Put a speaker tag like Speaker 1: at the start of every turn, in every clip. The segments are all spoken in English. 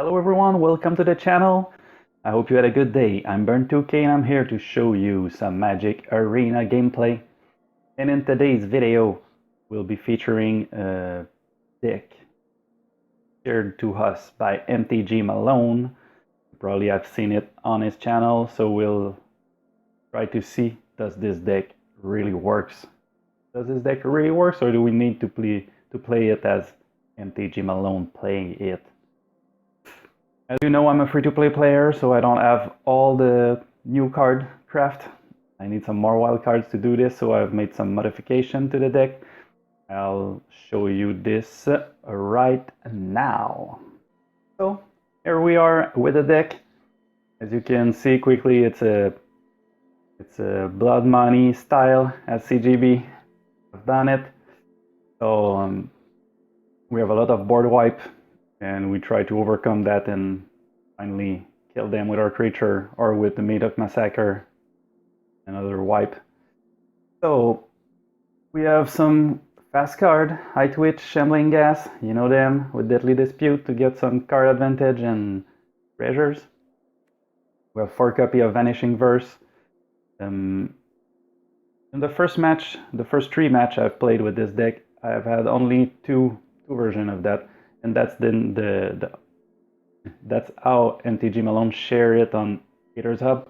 Speaker 1: Hello everyone, welcome to the channel. I hope you had a good day. I'm Burn2k and I'm here to show you some Magic Arena gameplay. And in today's video, we'll be featuring a deck shared to us by MTGMalone. You probably have seen it on his channel, so we'll try to see, does this deck really works? Does this deck really works, or do we need to play it as MTGMalone playing it? As you know, I'm a free-to-play player, so I don't have all the new card craft. I need some more wild cards to do this, so I've made some modification to the deck. I'll show you this right now. So here we are with the deck. As you can see quickly, it's a Blood Money style as CGB. I've done it. So we have a lot of board wipe, and we try to overcome that and finally kill them with our creature or with the Meathook Massacre, another wipe. So we have some fast card, High Twitch, Shambling Gas, you know them, with Deadly Dispute to get some card advantage and treasures. We have 4 copies of Vanishing Verse. In the first 3 matches I've played with this deck, I've had only two versions of that. And that's that's how MTGMalone share it on Creators Hub.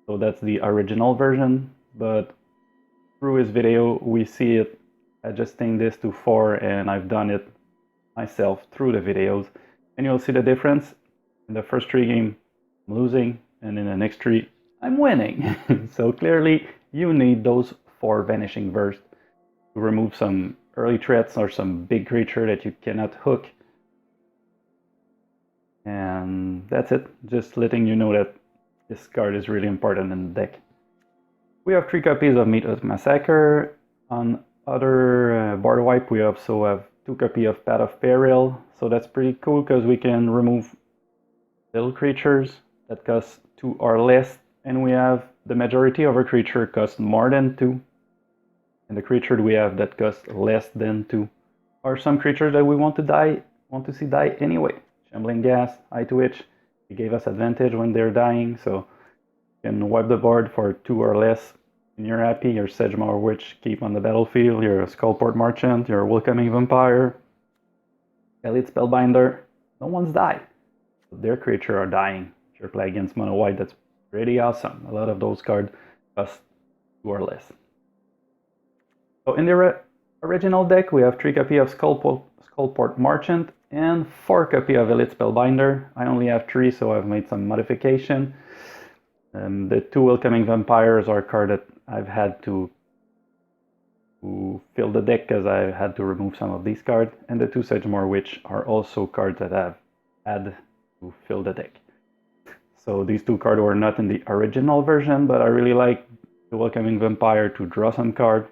Speaker 1: So that's the original version, but through his video we see it adjusting this to 4, and I've done it myself through the videos, and you'll see the difference. In the first 3 games I'm losing, and in the next 3 I'm winning. So clearly you need those 4 Vanishing Verse to remove some early threats or some big creature that you cannot hook. And that's it, just letting you know that this card is really important in the deck. We have 3 copies of Meathook Massacre. On other board wipe we also have 2 copies of Path of Peril, so that's pretty cool because we can remove little creatures that cost 2 or less, and we have the majority of our creature cost more than 2. And the creature we have that costs less than 2 are some creatures that we want to see die anyway. Shambling Gas, High Twitch, they gave us advantage when they're dying, so you can wipe the board for 2 or less, and you're happy. Your Sedgemoor Witch keep on the battlefield, your Skullport Merchant, your Welcoming Vampire, Elite Spellbinder, no one's died. Their creature are dying. If you're playing against Mono White, that's pretty awesome. A lot of those cards cost 2 or less. So in the original deck, we have 3 copies of Skullport Merchant and 4 copies of Elite Spellbinder. I only have 3, so I've made some modification. The 2 Welcoming Vampires are cards that I've had to fill the deck because I had to remove some of these cards. And the 2 Sedgemoor Witch are also cards that I've had to fill the deck. So these 2 cards were not in the original version, but I really like the Welcoming Vampire to draw some cards.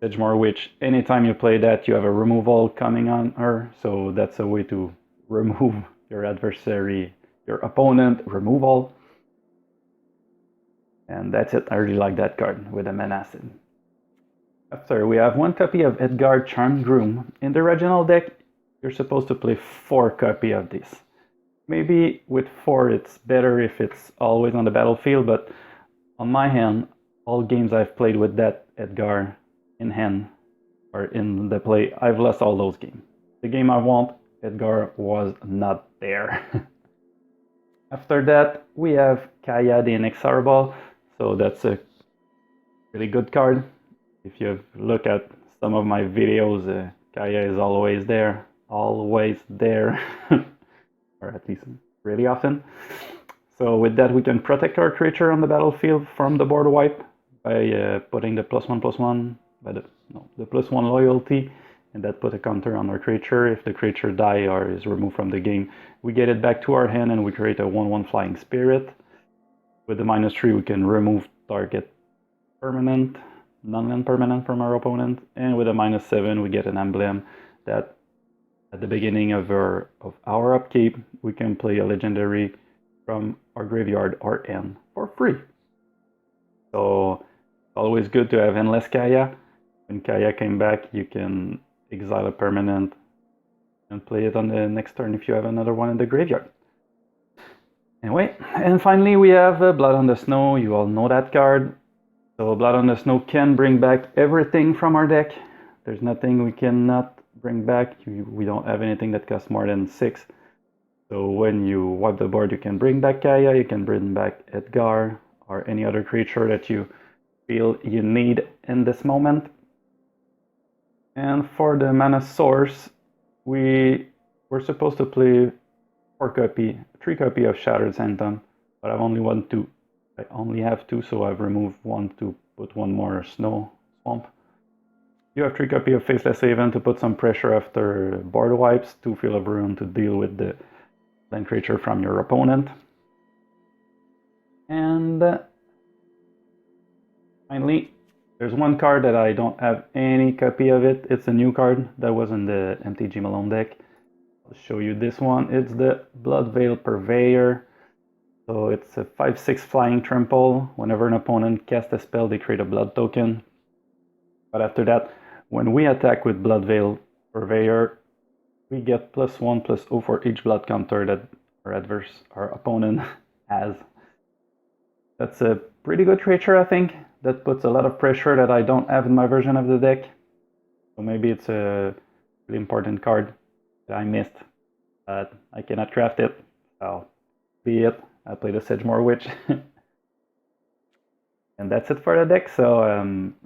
Speaker 1: Sedgemoor Witch, anytime you play that, you have a removal coming on her, so that's a way to remove your adversary, your opponent removal. And that's it, I really like that card with a Menacid. After, we have 1 copy of Edgar Charmed Groom. In the original deck, you're supposed to play 4 copies of this. Maybe with 4 it's better if it's always on the battlefield, but on my hand, all games I've played with that Edgar in hand or in the play, I've lost all those games. The game I want, Edgar was not there. After that, we have Kaya the Inexorable, so that's a really good card. If you look at some of my videos, Kaya is always there, or at least really often. So with that, we can protect our creature on the battlefield from the board wipe by putting the +1/+1, the +1 loyalty, and that put a counter on our creature. If the creature dies or is removed from the game, we get it back to our hand and we create a 1/1 Flying Spirit. With the -3, we can remove target permanent, non-land permanent from our opponent, and with a -7, we get an emblem that at the beginning of our upkeep, we can play a legendary from our graveyard or end for free. So it's always good to have endless Kaya. When Kaya came back, you can exile a permanent and play it on the next turn if you have another one in the graveyard. Anyway, and finally we have Blood on the Snow. You all know that card. So Blood on the Snow can bring back everything from our deck. There's nothing we cannot bring back. We don't have anything that costs more than 6. So when you wipe the board, you can bring back Kaya, you can bring back Edgar, or any other creature that you feel you need in this moment. And for the mana source, we're supposed to play 3 copy of Shattered Sanctum, but I only have 2, so I've removed 1 to put 1 more Snow Swamp. You have 3 copy of Faceless Haven to put some pressure after board wipes, 2 Field of Ruin to deal with the land creature from your opponent. And finally, there's one card that I don't have any copy of it. It's a new card that was in the MTGMalone deck. I'll show you this one. It's the Bloodveil Purveyor. So it's a 5/6 flying trample. Whenever an opponent casts a spell, they create a blood token. But after that, when we attack with Bloodveil Purveyor, we get +1/+0 for each blood counter that our opponent has. That's a pretty good creature, I think. That puts a lot of pressure that I don't have in my version of the deck. So maybe it's a really important card that I missed, but I cannot craft it. So be it. I play the Sedgemoor Witch. And that's it for the deck, so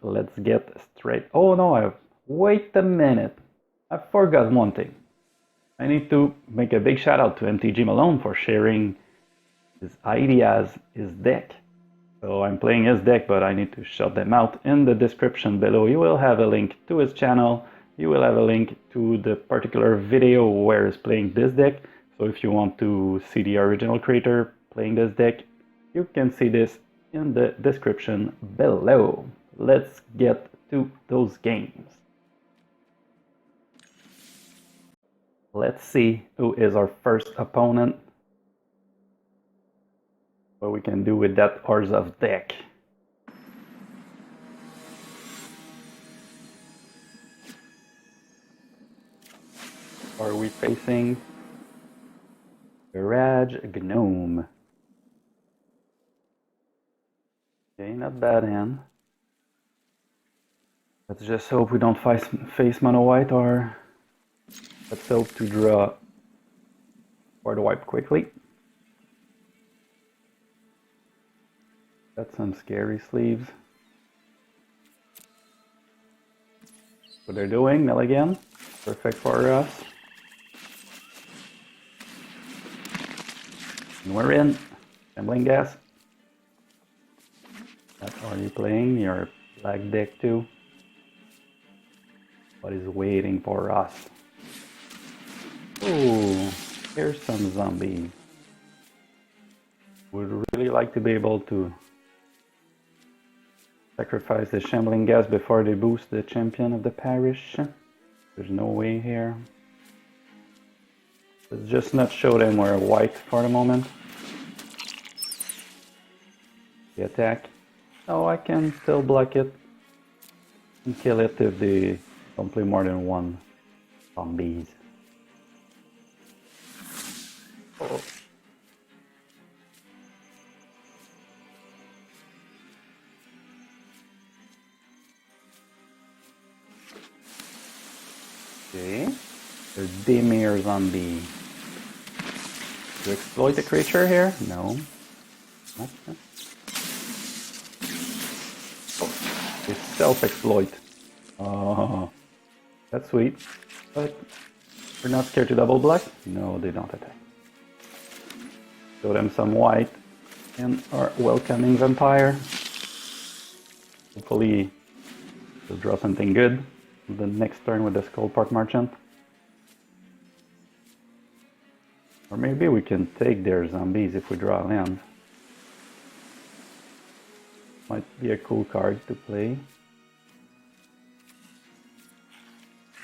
Speaker 1: let's get straight. Oh no, wait a minute. I forgot one thing. I need to make a big shout out to MTGMalone for sharing his ideas, his deck. So I'm playing his deck, but I need to shout them out. In the description below, you will have a link to his channel. You will have a link to the particular video where he's playing this deck. So if you want to see the original creator playing this deck, you can see this in the description below. Let's get to those games. Let's see who is our first opponent. What we can do with that Orzhov deck. Are we facing Garage Gnome? Okay, not bad hand. Let's just hope we don't face mono white, or let's hope to draw board wipe quickly. Got some scary sleeves. What they're doing, mill again. Perfect for us. And we're in. Trembling Gas. What are you playing? Your black deck too. What is waiting for us? Oh, here's some zombie. Would really like to be able to sacrifice the Shambling Gas before they boost the champion of the parish. There's no way here. Let's just not show them we're white for the moment. The attack. Oh, I can still block it and kill it if they don't play more than 1 zombies. Oh. Okay, there's Demir Zombie. To exploit the creature here? No. Okay. Oh, they self-exploit. Oh, that's sweet. But we're not scared to double block? No, they don't attack. Show them some white and our welcoming vampire. Hopefully we'll draw something good the next turn with the Skullpark Merchant. Or maybe we can take their zombies if we draw a land. Might be a cool card to play.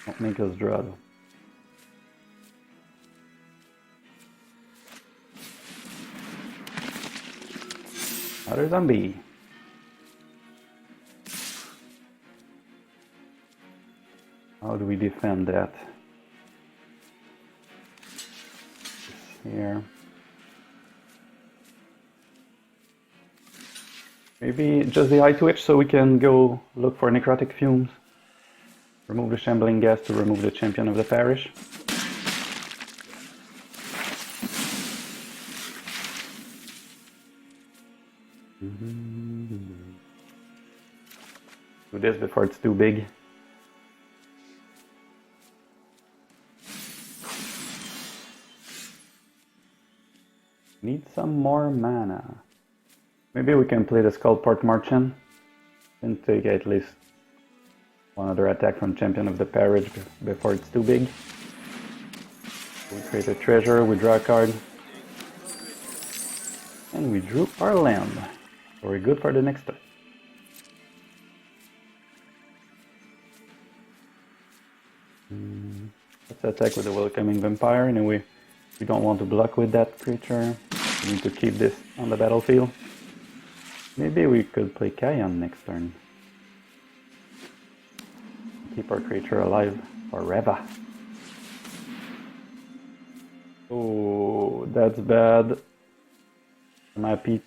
Speaker 1: Won't make us draw though. Another zombie. How do we defend that? here. Maybe just the eye twitch so we can go look for necrotic fumes. Remove the shambling gas to remove the champion of the parish. Do this before it's too big. Need some more mana. Maybe we can play the Skullport Merchant and take at least one other attack from Champion of the Parish before it's too big. We create a treasure, we draw a card, and we drew our land. So we're good for the next turn. Let's attack with the Welcoming Vampire. Anyway, we don't want to block with that creature. We need to keep this on the battlefield. Maybe we could play Kayan next turn. Keep our creature alive forever. Oh, that's bad. I'm happy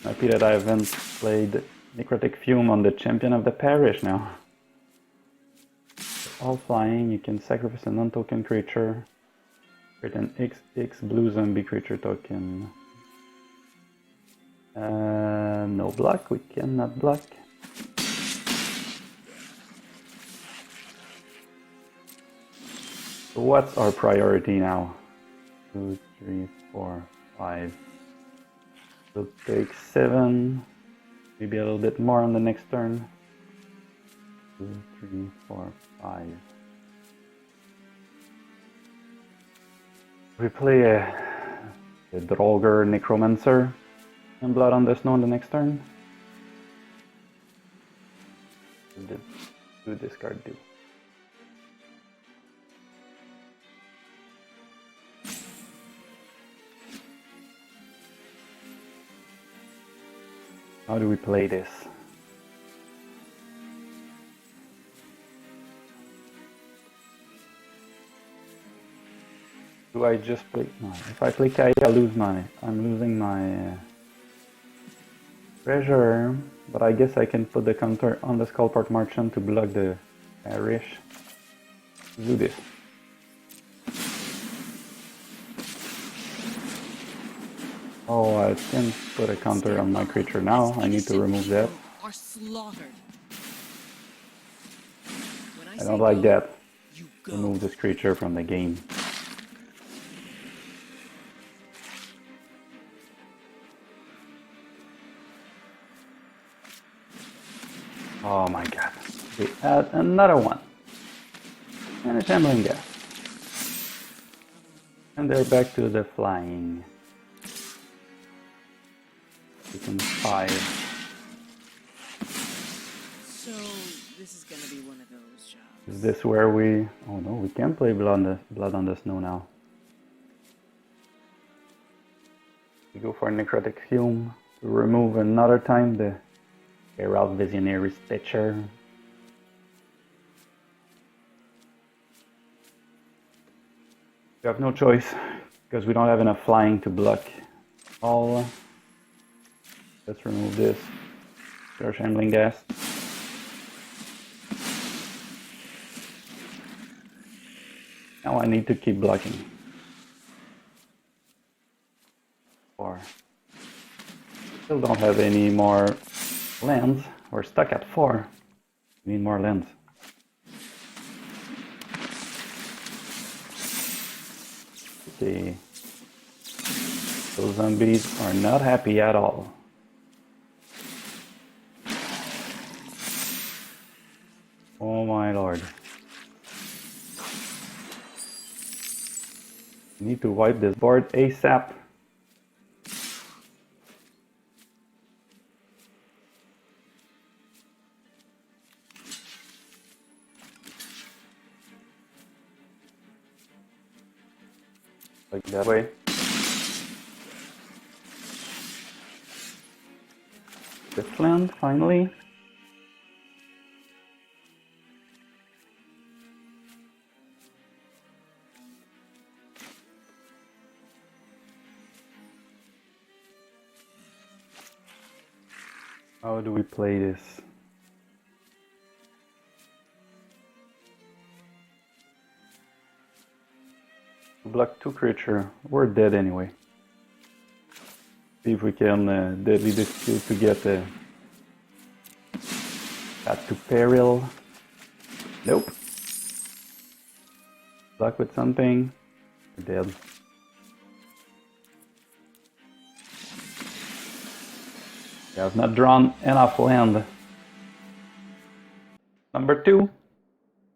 Speaker 1: that I haven't played Necrotic Fume on the Champion of the Parish now. All flying, you can sacrifice a non-token creature. Create an XX blue zombie creature token. No block, we cannot block. So what's our priority now? 2, 3, 4, 5. We'll take 7. Maybe a little bit more on the next turn. 2, 3, 4, 5. We play a Draugr Necromancer and Blood on the Snow on the next turn. Do discard do. How do we play this? Do I just play? No, if I play Kaya, I'm losing my treasure. But I guess I can put the counter on the Skullport Merchant to block the parish. Let's do this. Oh, I can't put a counter on my creature now. I need to remove that. I don't like that. Remove this creature from the game. Oh my god. They add another one. And a shambling gas. And they're back to the flying. We can 5.
Speaker 2: So this is gonna be one of those jobs.
Speaker 1: Is this where we... Oh no, we can't play Blood on the Snow now. We go for Necrotic Fume to remove another time the Herald Visionary Stitcher. We have no choice because we don't have enough flying to block all. Let's remove this. Our shambling gas. Now I need to keep blocking. 4. Still don't have any more lands. We're stuck at 4. We need more lands. See, those zombies are not happy at all. Oh my lord. Need to wipe this board ASAP. Like that way. This land, finally. How do we play this? Block 2 creature. We're dead anyway. See if we can deadly dispute to get that to peril. Nope. Block with something. We're dead. We have not drawn enough land. Number 2.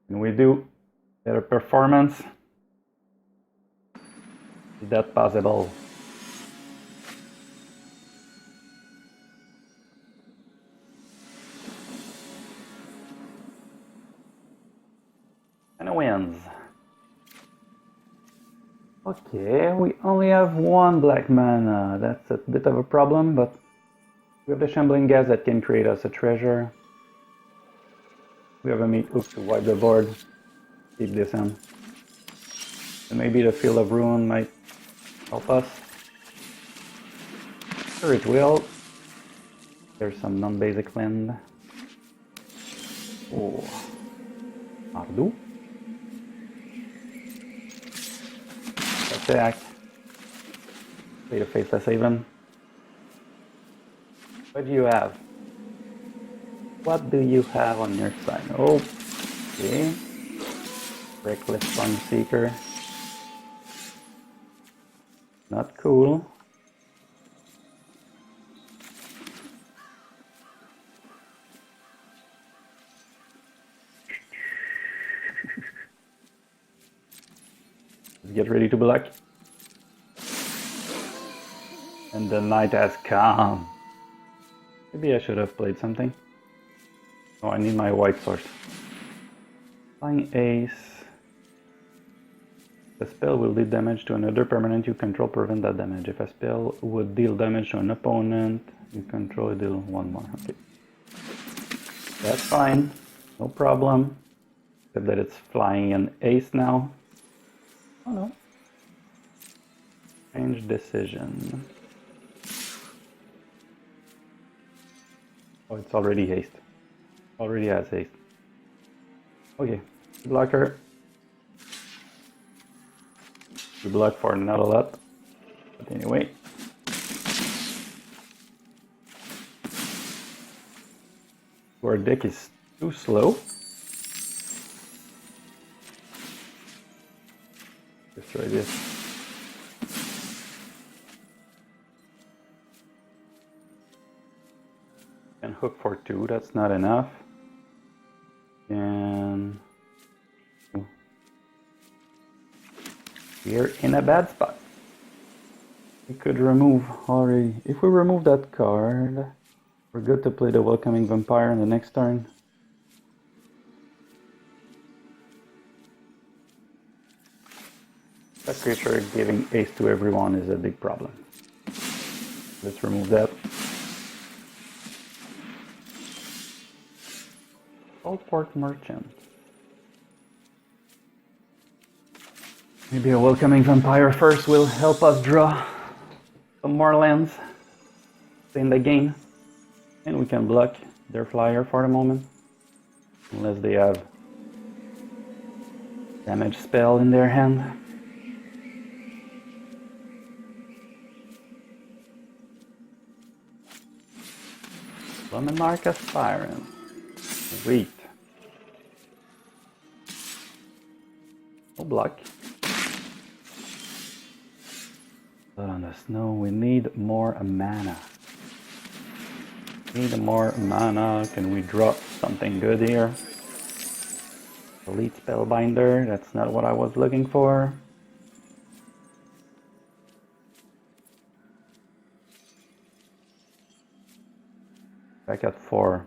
Speaker 1: Can we do better performance? Is that possible? And it wins. Okay, we only have 1 black mana. That's a bit of a problem, but we have the Shambling Gas that can create us a treasure. We have a Meathook to wipe the board. Keep this in. And maybe the Field of Ruin might help us. Sure it will. There's some non-basic land. Oh. Mardu. Attack. Play the Faceless Haven. What do you have? What do you have on your side? Oh, okay. Reckless Fun Seeker. Not cool. Let's get ready to block. And the night has come. Maybe I should have played something. Oh, I need my white source. Flying Ace. The spell will deal damage to another permanent you control, prevent that damage. If a spell would deal damage to an opponent you control, it deal 1 more. Okay. That's fine. No problem. Except that it's flying an ace now. Oh no. Strange decision. Oh, it's already haste. Already has haste. Okay. Blocker. We block for not a lot. But anyway. Our deck is too slow. Destroy this. And hook for 2, that's not enough. And we're in a bad spot. We could remove already. If we remove that card, we're good to play the Welcoming Vampire on the next turn. That creature giving ace to everyone is a big problem. Let's remove that. Port Merchant. Maybe a Welcoming Vampire first will help us draw some more lands in the game. And we can block their flyer for the moment. Unless they have damage spell in their hand. Luminarch Aspirant. Sweet. No block. But on the snow, we need more mana. Need more mana. Can we draw something good here? Elite Spellbinder. That's not what I was looking for. Back at 4.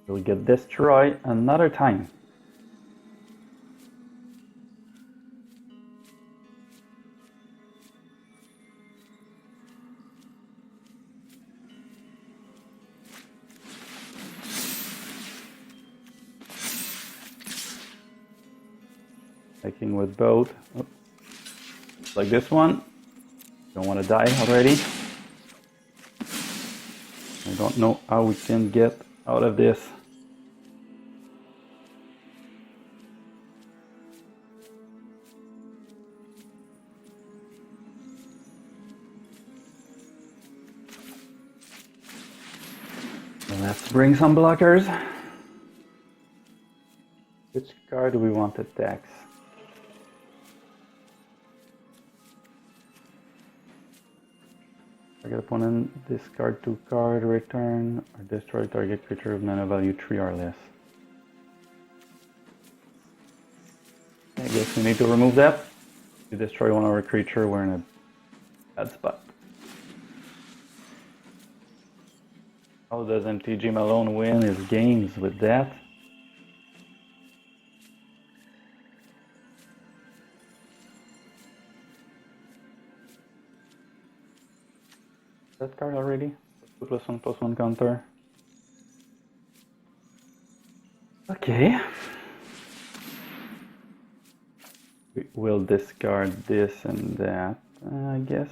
Speaker 1: We'll get destroyed another time. Attacking with both. Oh. Like this one. Don't want to die already. I don't know how we can get out of this. Let's bring some blockers. Which card do we want to tax? Target opponent, discard 2 card, return, or destroy target creature of mana value 3 or less. I guess we need to remove that. If we destroy one of our creature, we're in a bad spot. How does MTGMalone win his games with that? That card already? 2+1/+1 counter. Okay. We will discard this and that, I guess.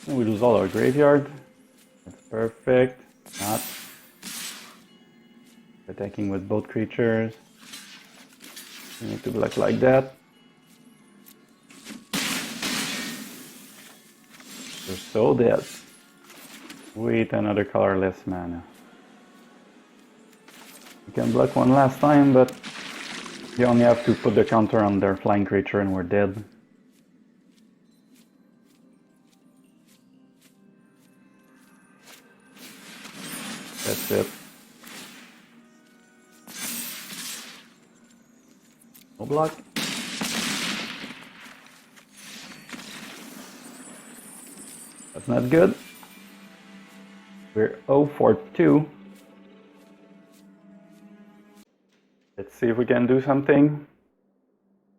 Speaker 1: And we lose all our graveyard. That's perfect. Not. Attacking with both creatures. We need to block like that. We're so dead. Wait, another colorless mana. We can block one last time, but you only have to put the counter on their flying creature and we're dead. That's it. No block. That's not good. We're 0 for 2. Let's see if we can do something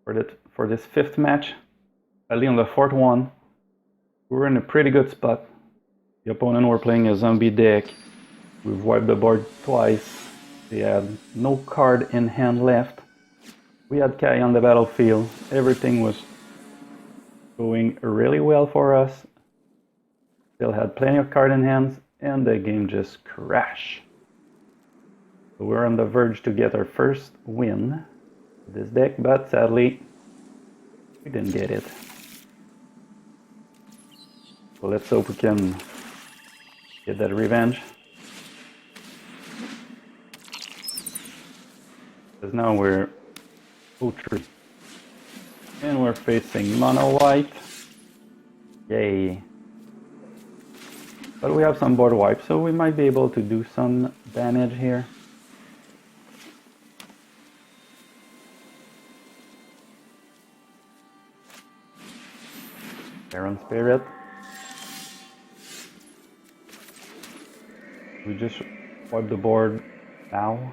Speaker 1: for this 5th match. At least on the 4th one, we're in a pretty good spot. The opponent were playing a zombie deck. We've wiped the board twice. They had no card in hand left. We had Kai on the battlefield. Everything was going really well for us. Still had plenty of card in hands, and the game just crashed. So we're on the verge to get our first win with this deck, but sadly, we didn't get it. So let's hope we can get that revenge. Because now we're 0-3. And we're facing mono white. Yay. But we have some board wipe, so we might be able to do some damage here. Baron Spirit. We just wipe the board now.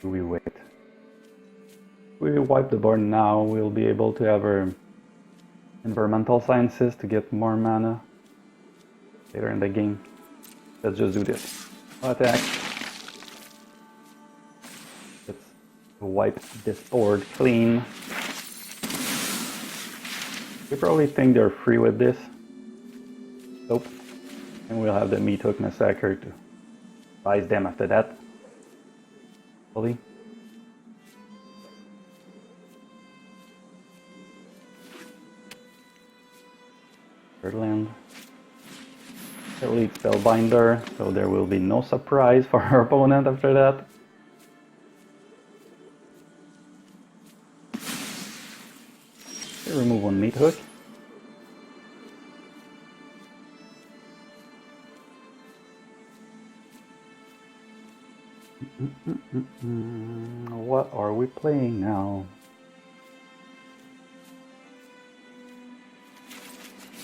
Speaker 1: Do we wait? If we wipe the board now, we'll be able to have our Environmental Sciences to get more mana later in the game. Let's just do this. Attack. Let's wipe this board clean. They probably think they're free with this. Nope. And we'll have the Meathook Massacre to rise them after that. Fully. Third land. Elite Spellbinder, so there will be no surprise for our opponent after that. Okay, remove one Meathook. What are we playing now?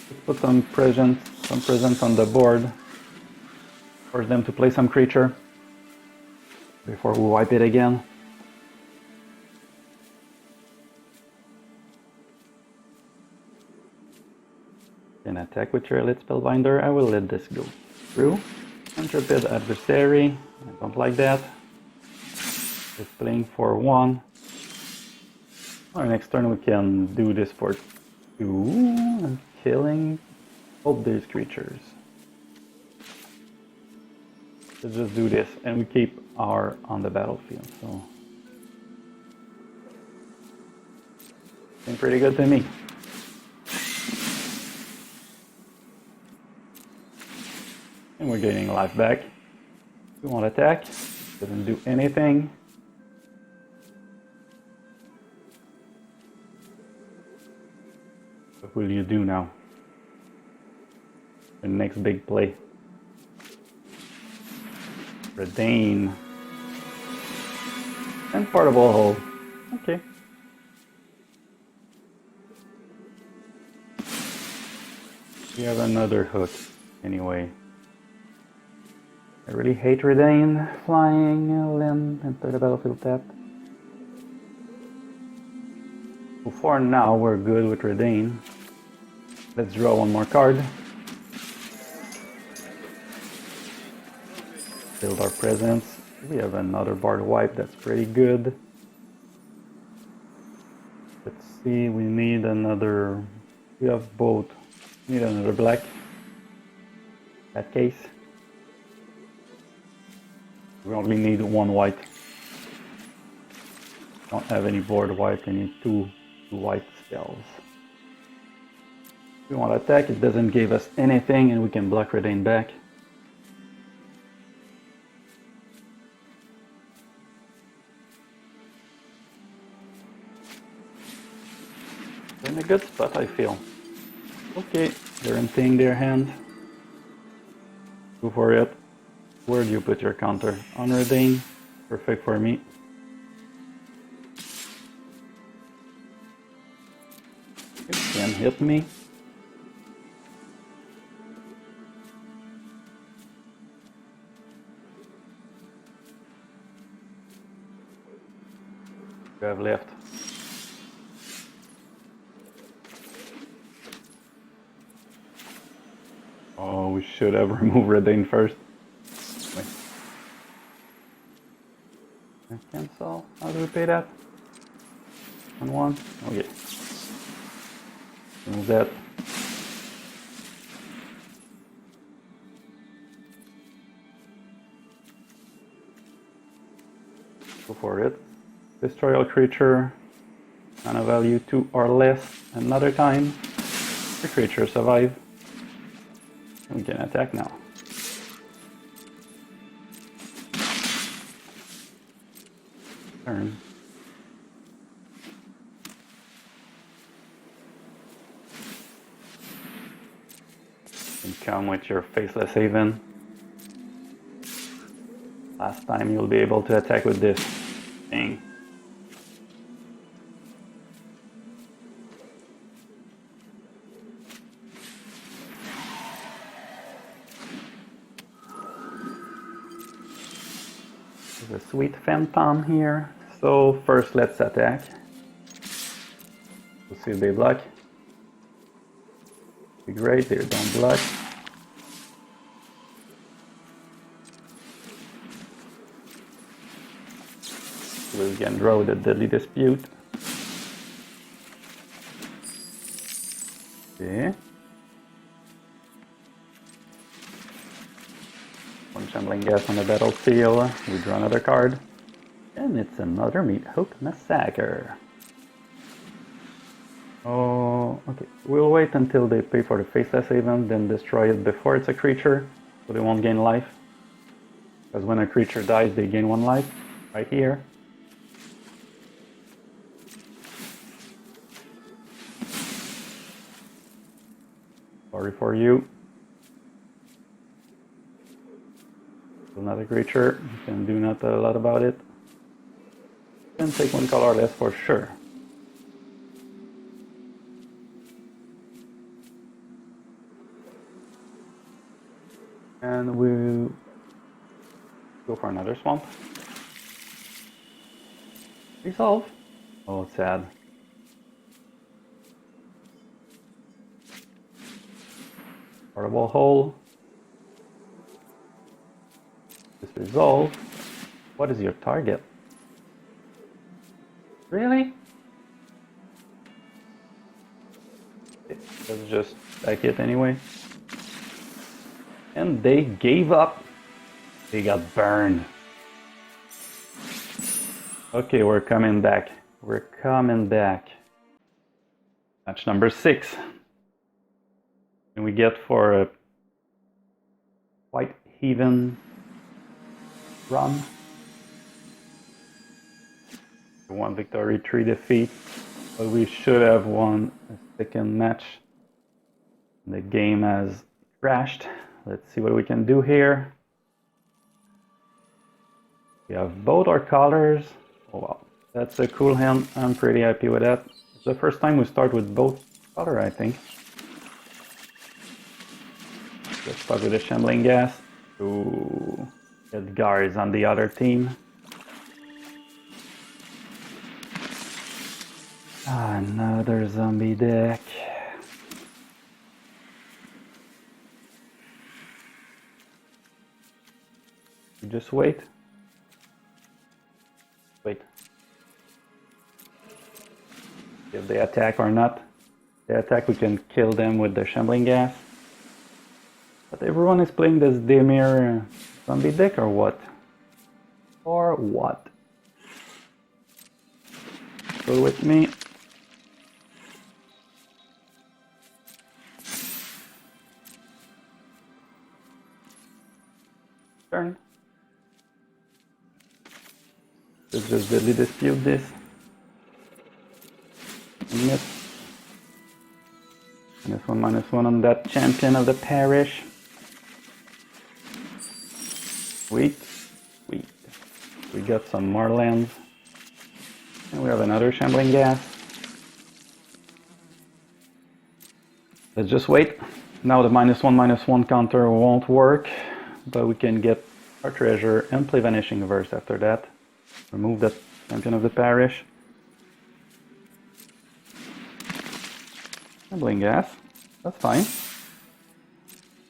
Speaker 1: Let's put some presents on the board. Force them to play some creature before we wipe it again. Can attack with your Elite Spellbinder. I will let this go through. Intrepid adversary. I don't like that. Just playing for 1. Our next turn we can do this for 2 and killing both these creatures. Let's just do this and we keep R on the battlefield. So seems pretty good to me. And we're gaining life back. We won't attack. Doesn't do anything. What will you do now? The next big play. Redain. And portable hole. Okay. We have another hook anyway. I really hate Redain flying land into the battlefield tap. So for now we're good with Redain. Let's draw one more card. Build our presence. We have another board wipe, that's pretty good. Let's see, we need another... We have both. We need another black. In that case. We only need 1 white. Don't have any board wipe, I need 2 white spells. If we want to attack, it doesn't give us anything and we can block Redain back. We're in a good spot, I feel. Okay, they're emptying their hand. Go for it. Where do you put your counter? On Redain. Perfect for me. You can hit me. You have left. Oh, we should have removed Redain first. Wait. Cancel. How do we pay that? On 1? Okay. Remove that. Go for it. Destroy all creature. Mana value 2 or less. Another time. The creature survive. We can attack now. Turn. You can come with your Faceless Haven. Last time you'll be able to attack with this thing. There's a sweet phantom here. So first let's attack. We'll see if they block. Be great, they don't block. We can draw the Deadly Dispute. Okay. One Shambling Gas on the battlefield. We draw another card. And it's another Meathook Massacre. Oh, okay. We'll wait until they pay for the Faceless Haven, then destroy it before it's a creature, so they won't gain life. Because when a creature dies, they gain 1 life. Right here. Sorry for you. Another creature, you can do not a lot about it. Can take 1 color less for sure. And we'll go for another swamp. Resolve. Oh, sad. Portable hole. This resolve. What is your target? Really? Let's just back it anyway. And they gave up. They got burned. Okay, we're coming back. We're coming back. Match number 6. And we get for a quite even run. 1 victory, 3 defeat. But we should have won a second match. The game has crashed. Let's see what we can do here. We have both our colors. Oh wow, that's a cool hand. I'm pretty happy with that. It's the first time we start with both color, I think. Let's start with the Shambling Gas. Ooh, Edgar is on the other team. Another zombie deck. You just wait. Wait. If they attack or not. If they attack, we can kill them with the Shambling Gas. But everyone is playing this Demir zombie deck or what? Or what? Go with me. Turn. Let's just deadly dispute this. Miss. -1/-1 on that champion of the parish. Sweet. Sweet. We got some more lands. And we have another Shambling Gas. Let's just wait. Now the -1/-1 counter won't work, but we can get our treasure and play Vanishing Verse after that. Remove that champion of the parish. Shambling Gas. That's fine.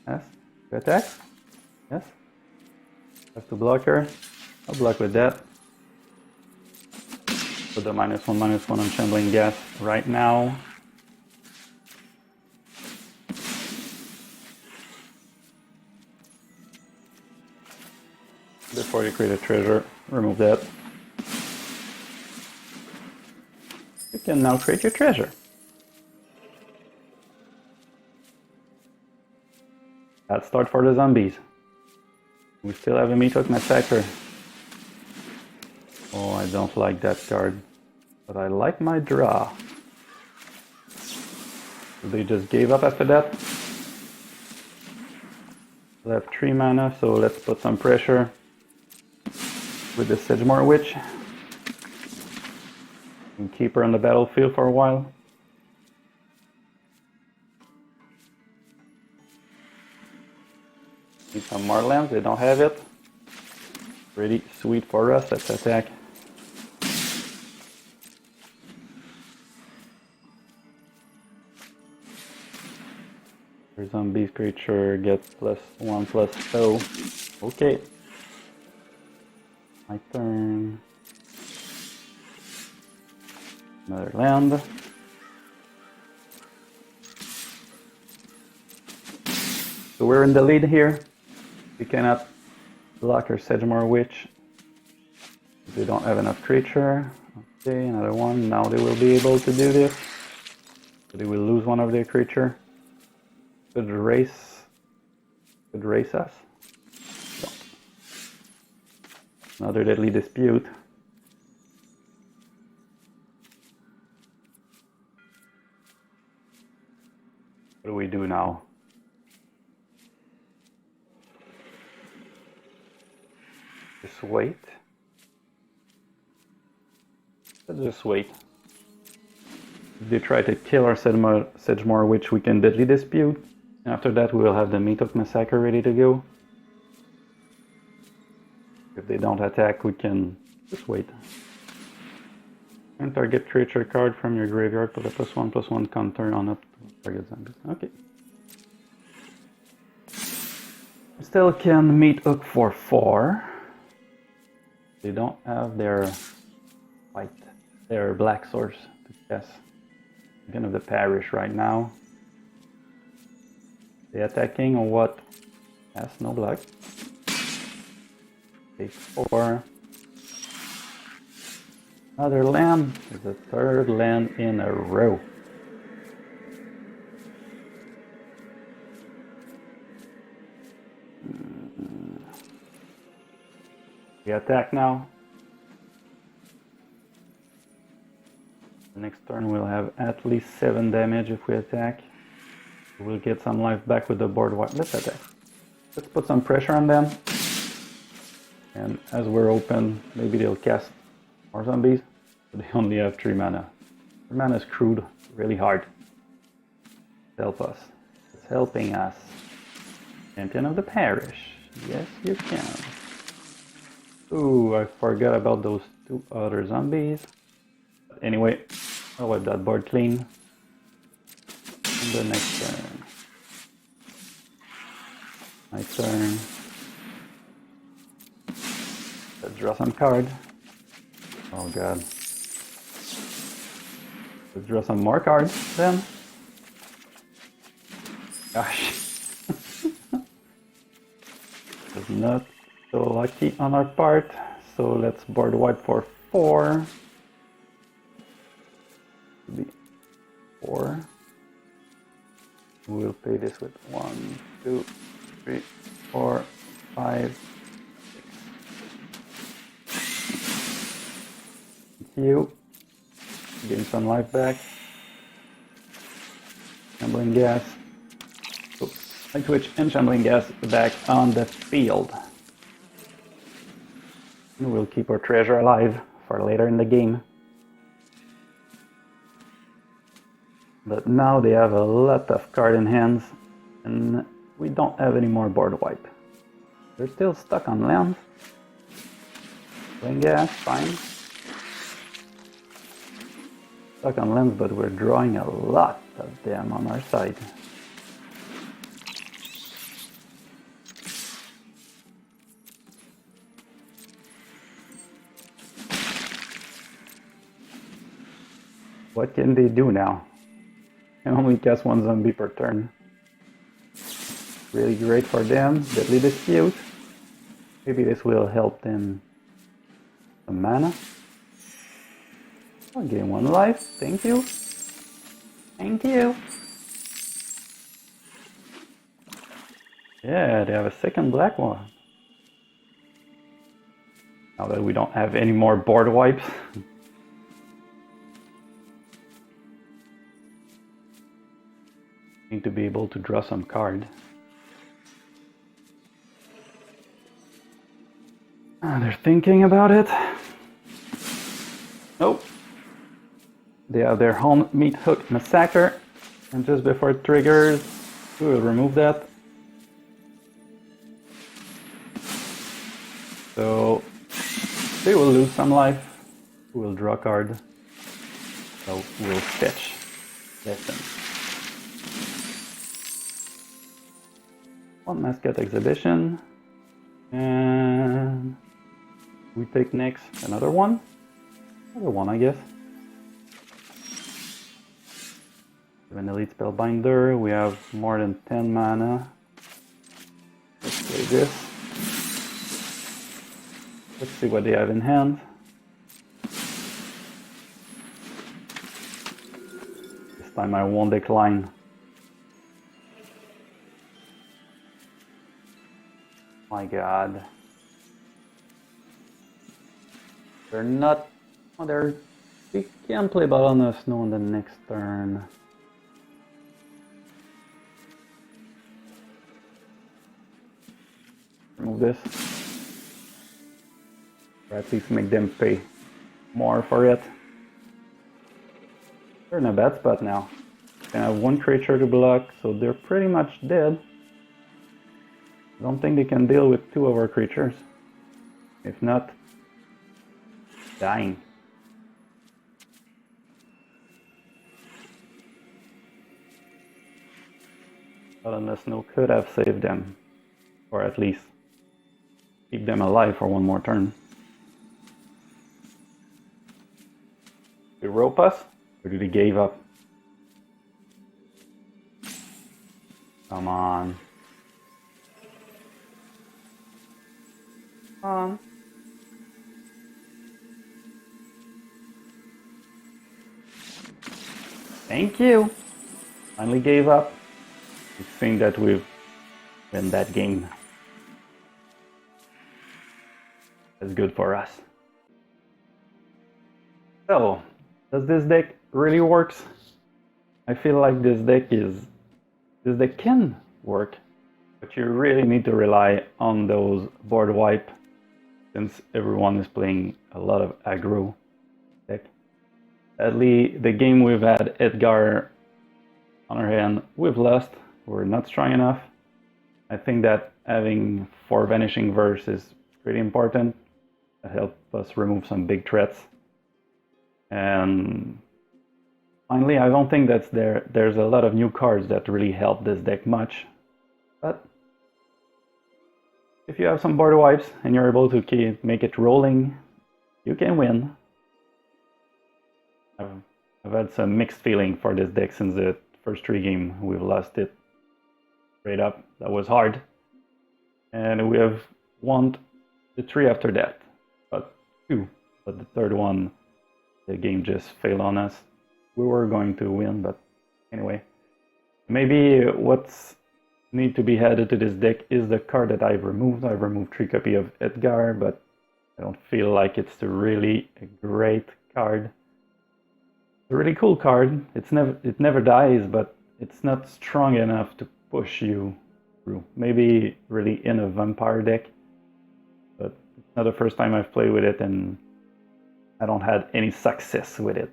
Speaker 1: Yes. Two attacks. Yes. Have to block her. I'll block with that. Put the -1/-1 on Shambling Gas right now. Before you create a treasure, remove that. You can now create your treasure. Let's start for the zombies. We still have a Meathook Massacre. Oh, I don't like that card. But I like my draw. They just gave up after that. We'll have 3 mana, so let's put some pressure with the Sedgemoor Witch. And keep her on the battlefield for a while. Need some more lands, they don't have it. Pretty sweet for us, let's attack. Your zombies creature gets +1/+0. Okay. My turn. Another land. So we're in the lead here. We cannot block our Sedgemoor Witch. They don't have enough creature. Okay, another one. Now they will be able to do this. So they will lose one of their creature. Could race us. No. Another deadly dispute. What do we do now? Just wait. Let's just wait. If they try to kill our Sedgemoor Witch, we can deadly dispute. After that, we will have the Meathook Massacre ready to go. If they don't attack, we can just wait. And target creature card from your graveyard, put a +1/+1 counter on up to target zombies. Okay. Still can Meathook for 4. They don't have their white, their black source to cast. Kind of the parish right now. They attacking or what? Yes, no black. Take 4. Another land. It's the 3rd land in a row. We attack now. The next turn we'll have at least 7 damage if we attack. We'll get some life back with the board wipe. Let's attack. Let's put some pressure on them. And as we're open, maybe they'll cast more zombies. But they only have 3 mana. 3 mana is screwed really hard. Help us. It's helping us. Champion of the parish. Yes, you can. Ooh, I forgot about those 2 other zombies. But anyway, I'll wipe that board clean. And the next turn. My turn. Let's draw some card. Oh god. Let's draw some more cards then. Gosh. It's not so lucky on our part. So let's board wipe for 4. 4. We'll pay this with 1, 2, 3, 4, 5, 6. Thank you. Gain some life back. Shambling gas. Oops. I switch and shambling gas back on the field. And we'll keep our treasure alive for later in the game. But now they have a lot of card in hands, and we don't have any more board wipe. They're still stuck on land. Playing gas, fine. Stuck on lands, but we're drawing a lot of them on our side. What can they do now? Can only cast 1 zombie per turn. Really great for them. Deadly Dispute. Maybe this will help them some mana. I'll gain 1 life. Thank you. Thank you. Yeah, they have a second black one. Now that we don't have any more board wipes. Need to be able to draw some card. They're thinking about it. Nope. They have their home Meathook Massacre, and just before it triggers, we will remove that. So they will lose some life. We will draw a card. So we'll fetch lesson. 1 mascot exhibition, and we take next another one, I guess. An elite spellbinder. We have more than 10 mana. Let's play this. Let's see what they have in hand. This time I won't decline. My god. They're not... Oh, they can play Battle on the Snow on the next turn. Remove this. Or at least make them pay more for it. They're in a bad spot now. They have 1 creature to block, so they're pretty much dead. I don't think they can deal with 2 of our creatures. If not, dying. But unless Snow could have saved them, or at least keep them alive for 1 more turn. rope us? Or did he give up? Come on. Come on. Thank you. Finally gave up. I think that we've won that game. That's good for us. So, does this deck really works? I feel like this deck can work, but you really need to rely on those board wipe since everyone is playing a lot of aggro deck. Sadly, the game we've had Edgar on our hand, we've lost. We're not strong enough. I think that having 4 Vanishing Verse is pretty important. That helps us remove some big threats. And finally, I don't think that there's a lot of new cards that really help this deck much. But if you have some board wipes and you're able to make it rolling, you can win. I've had some mixed feeling for this deck since the first 3 games. We've lost it straight up. That was hard. And we have won the 3 after that. But 2. But the third one, the game just failed on us. We were going to win, but anyway. Maybe what's need to be added to this deck is the card that I've removed. I've removed 3 copies of Edgar, but I don't feel like it's really a great card. It's a really cool card. It never dies, but it's not strong enough to push you through. Maybe really in a vampire deck, but it's not the first time I've played with it, and I don't have any success with it.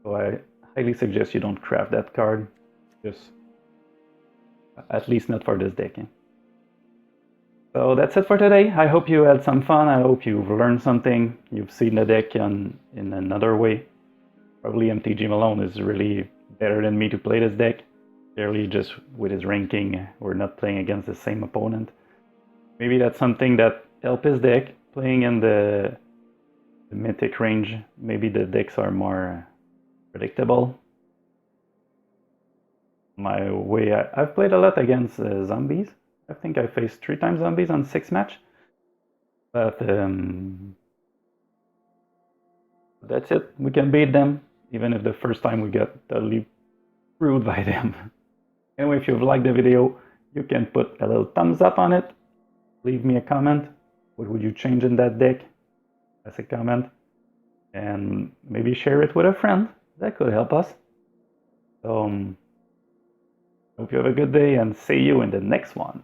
Speaker 1: So I highly suggest you don't craft that card. Just at least not for this deck. So that's it for today. I hope you had some fun. I hope you've learned something. You've seen the deck in another way. Probably MTGMalone is really better than me to play this deck. Clearly, just with his ranking, we're not playing against the same opponent. Maybe that's something that helps his deck. Playing in the mythic range, maybe the decks are more predictable. My way, I've played a lot against zombies. I think I faced 3 times zombies on 6 match. But that's it. We can beat them, even if the first time we got totally screwed by them. Anyway, if you've liked the video, you can put a little thumbs up on it. Leave me a comment. What would you change in that deck? As a comment. And maybe share it with a friend. That could help us. So, hope you have a good day and see you in the next one.